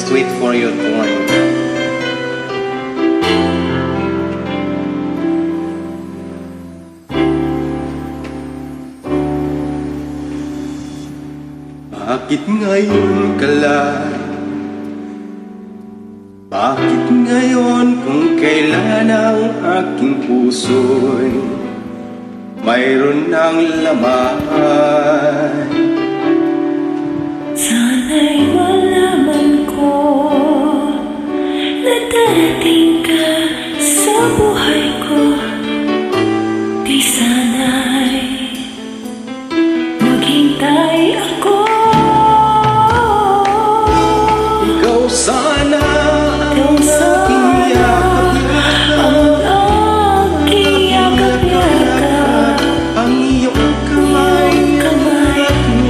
Just wait for your turn. Bakit ngayon ka lang? Bakit ngayon kung kailan ang aking puso'y mayroon ng laman? Sana'y malaman ko na darating ka sa buhay ko. Di sana'y maghintay ako. Ikaw sana Ikaw sana ang aking yakap-yakap. ang iyong kamay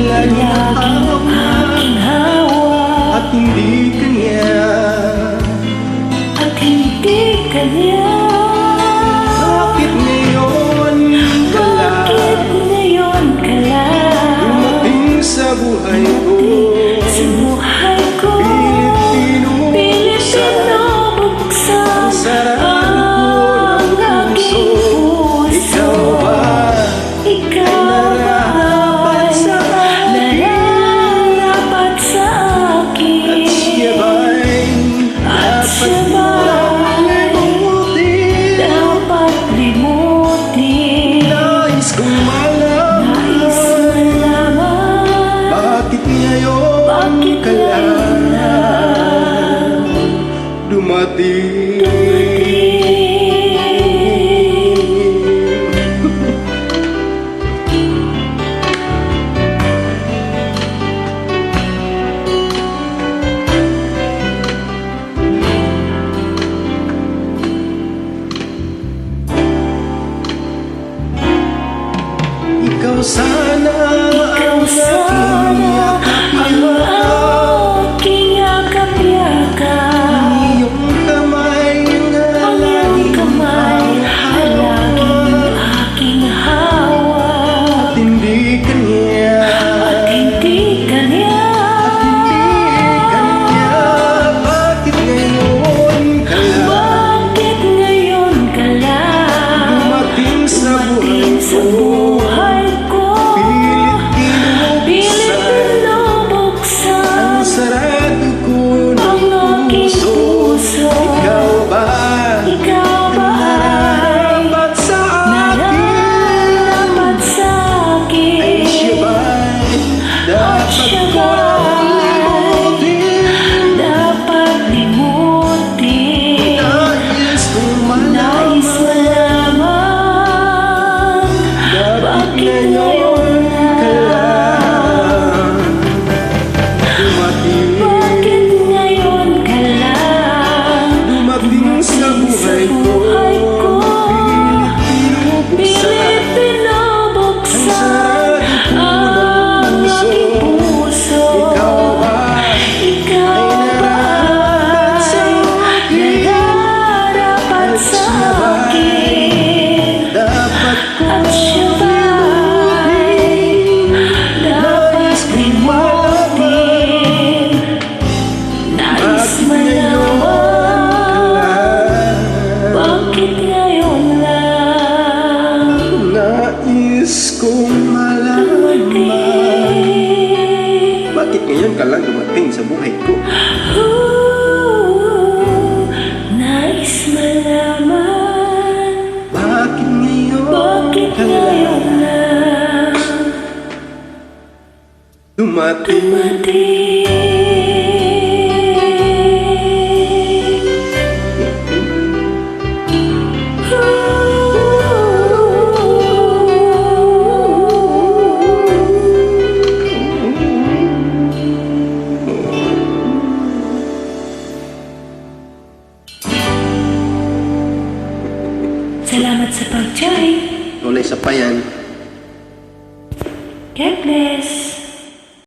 Laging aking hawak. at hindi kanya. At hindi kanya. Bakit ngayon ka lang? Bakit ngayon ka lang Dumating sa buhay ko? sa buhay ko? Pilit Pinubuksan sarado ang ko ng aking puso. Ikaw ba? Ikaw Nararapat sa akin? nararapat sa akin. At siya ba'y dapat limutin? Dapat limutin. Nais kong malaman, Nais malaman bakit ngayon bakit ka ngayon lang dumating? Ikaw sana Ikaw sana ang aking yakap-yakap. iyong kamay Ang iyong kamay ay laging aking hawak. at hindi kanya. At hindi kanya. Bakit ngayon ka lang Bakit ngayon ka lang dumating sa dumating sa buhay buhay ko? ko? Pilit Pilit pinubuksan ang pinubuksan sarado ko ng ang aking puso. puso. Ikaw ba? Ikaw ba ay Nararapat sa akin? nararapat sa akin? Ay siya ba'y At siya dapat ko ba'y limutin? dapat limutin? Nais kong Nais malaman, malaman bakit ngayon ka lang dumating? Bakit ngayon ka lang Dumating sa buhay ko. Pilit pinubuksan ang aking puso. Ikaw ba? Ikaw ba ay nararapat sa akin? Dapat ko At siya ba'y dapat limutin? Nais malaman bakit ngayon lang nais kong malaman. dumating? Bakit ngayon ka lang dumating sa buhay ko? Nais malaman Bakit ngayon bakit ka ngayon lang lang dumating? dumating? Salamat sa pag-join. Tulay sa payan.